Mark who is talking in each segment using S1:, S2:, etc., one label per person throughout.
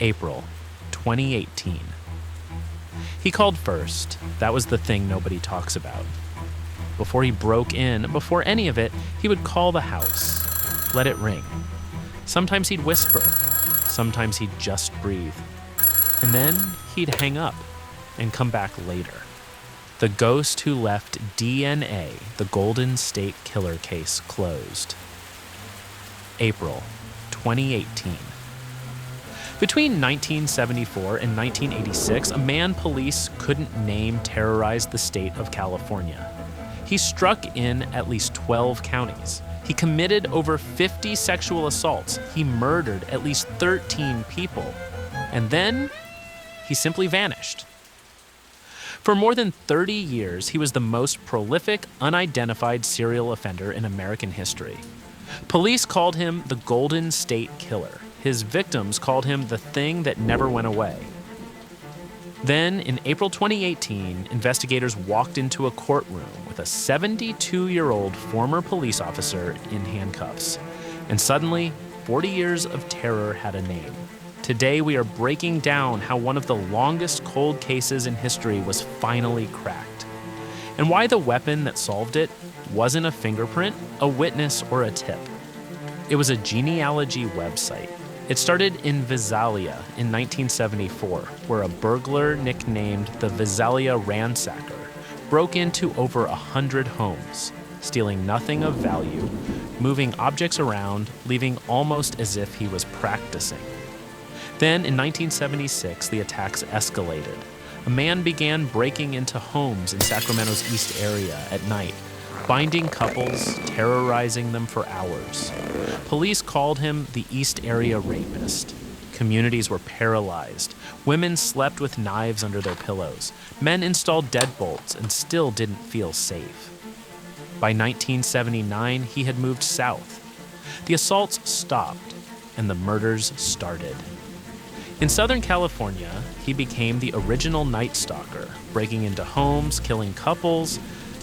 S1: April 2018. He called first. That was the thing nobody talks about. Before he broke in, before any of it, he would call the house, let it ring. Sometimes he'd whisper, sometimes he'd just breathe. And then he'd hang up and come back later. The ghost who left DNA, the Golden State Killer case, closed. April 2018. Between 1974 and 1986, a man police couldn't name terrorized the state of California. He struck in at least 12 counties. He committed over 50 sexual assaults. He murdered at least 13 people. And then he simply vanished. For more than 30 years, he was the most prolific, unidentified serial offender in American history. Police called him the Golden State Killer. His victims called him the thing that never went away. Then, in April 2018, investigators walked into a courtroom with a 72-year-old former police officer in handcuffs. And suddenly, 40 years of terror had a name. Today, we are breaking down how one of the longest cold cases in history was finally cracked, and why the weapon that solved it wasn't a fingerprint, a witness, or a tip. It was a genealogy website. It started in Visalia in 1974, where a burglar nicknamed the Visalia Ransacker broke into over 100 homes, stealing nothing of value, moving objects around, leaving almost as if he was practicing. Then, in 1976, the attacks escalated. A man began breaking into homes in Sacramento's East area at night, binding couples, terrorizing them for hours. Police called him the East Area Rapist. Communities were paralyzed. Women slept with knives under their pillows. Men installed deadbolts and still didn't feel safe. By 1979, he had moved south. The assaults stopped, and the murders started. In Southern California, he became the original Night Stalker, breaking into homes, killing couples,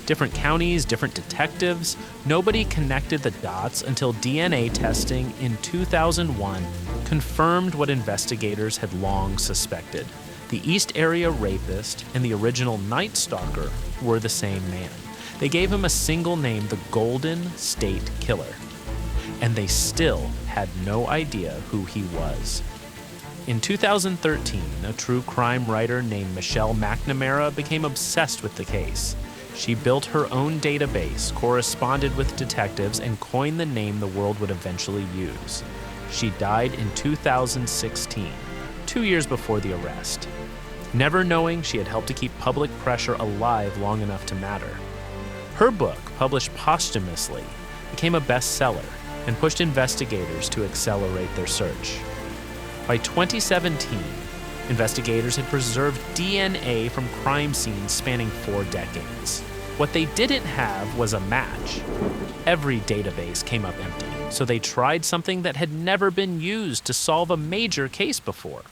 S1: different counties, different detectives. Nobody connected the dots until DNA testing in 2001 confirmed what investigators had long suspected. The East Area Rapist and the original Night Stalker were the same man. They gave him a single name, the Golden State Killer. And they still had no idea who he was. In 2013, a true crime writer named Michelle McNamara became obsessed with the case. She built her own database, corresponded with detectives, and coined the name the world would eventually use. She died in 2016, 2 years before the arrest, never knowing she had helped to keep public pressure alive long enough to matter. Her book, published posthumously, became a bestseller and pushed investigators to accelerate their search. By 2017, investigators had preserved DNA from crime scenes spanning 4 decades. What they didn't have was a match. Every database came up empty, so they tried something that had never been used to solve a major case before.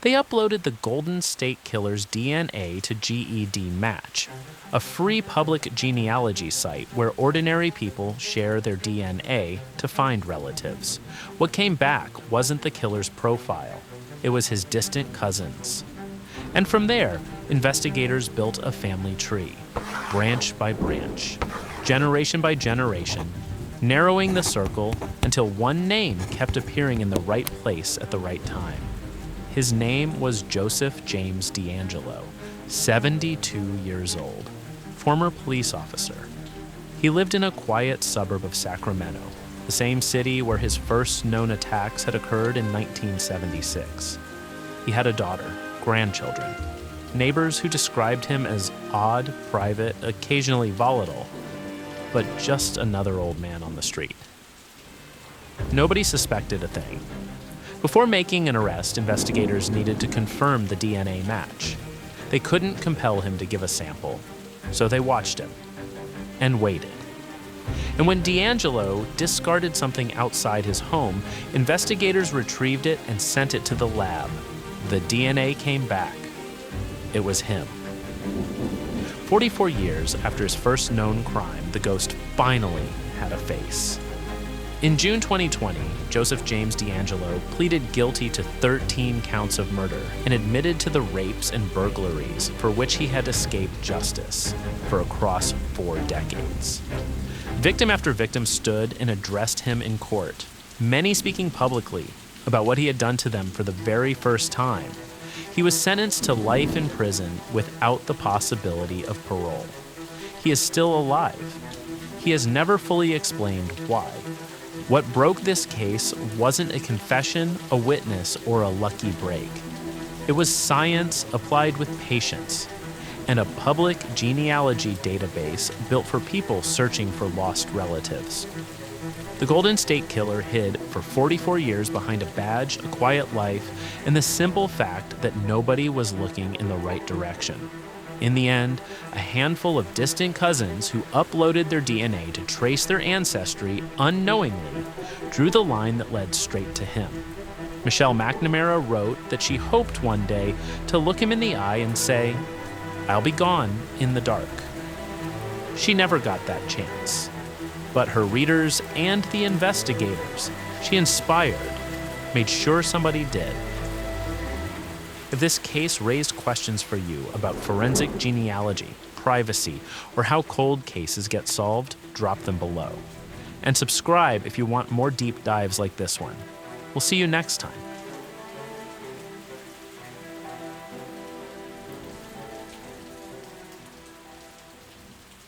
S1: They uploaded the Golden State Killer's DNA to GED Match, a free public genealogy site where ordinary people share their DNA to find relatives. What came back wasn't the killer's profile. It was his distant cousins. And from there, investigators built a family tree, branch by branch, generation by generation, narrowing the circle until one name kept appearing in the right place at the right time. His name was Joseph James DeAngelo, 72 years old, former police officer. He lived in a quiet suburb of Sacramento, the same city where his first known attacks had occurred in 1976. He had a daughter, grandchildren, neighbors who described him as odd, private, occasionally volatile, but just another old man on the street. Nobody suspected a thing. Before making an arrest, investigators needed to confirm the DNA match. They couldn't compel him to give a sample, so they watched him and waited. And when DeAngelo discarded something outside his home, investigators retrieved it and sent it to the lab. The DNA came back. It was him. 44 years after his first known crime, the ghost finally had a face. In June 2020, Joseph James DeAngelo pleaded guilty to 13 counts of murder and admitted to the rapes and burglaries for which he had escaped justice for across 4 decades. Victim after victim stood and addressed him in court, many speaking publicly about what he had done to them for the very first time. He was sentenced to life in prison without the possibility of parole. He is still alive. He has never fully explained why. What broke this case wasn't a confession, a witness, or a lucky break. It was science applied with patience and a public genealogy database built for people searching for lost relatives. The Golden State Killer hid for 44 years behind a badge, a quiet life, and the simple fact that nobody was looking in the right direction. In the end, a handful of distant cousins who uploaded their DNA to trace their ancestry unknowingly drew the line that led straight to him. Michelle McNamara wrote that she hoped one day to look him in the eye and say, "I'll be gone in the dark." She never got that chance. But her readers and the investigators she inspired made sure somebody did. If this case raised questions for you about forensic genealogy, privacy, or how cold cases get solved, drop them below. And subscribe if you want more deep dives like this one. We'll see you next time.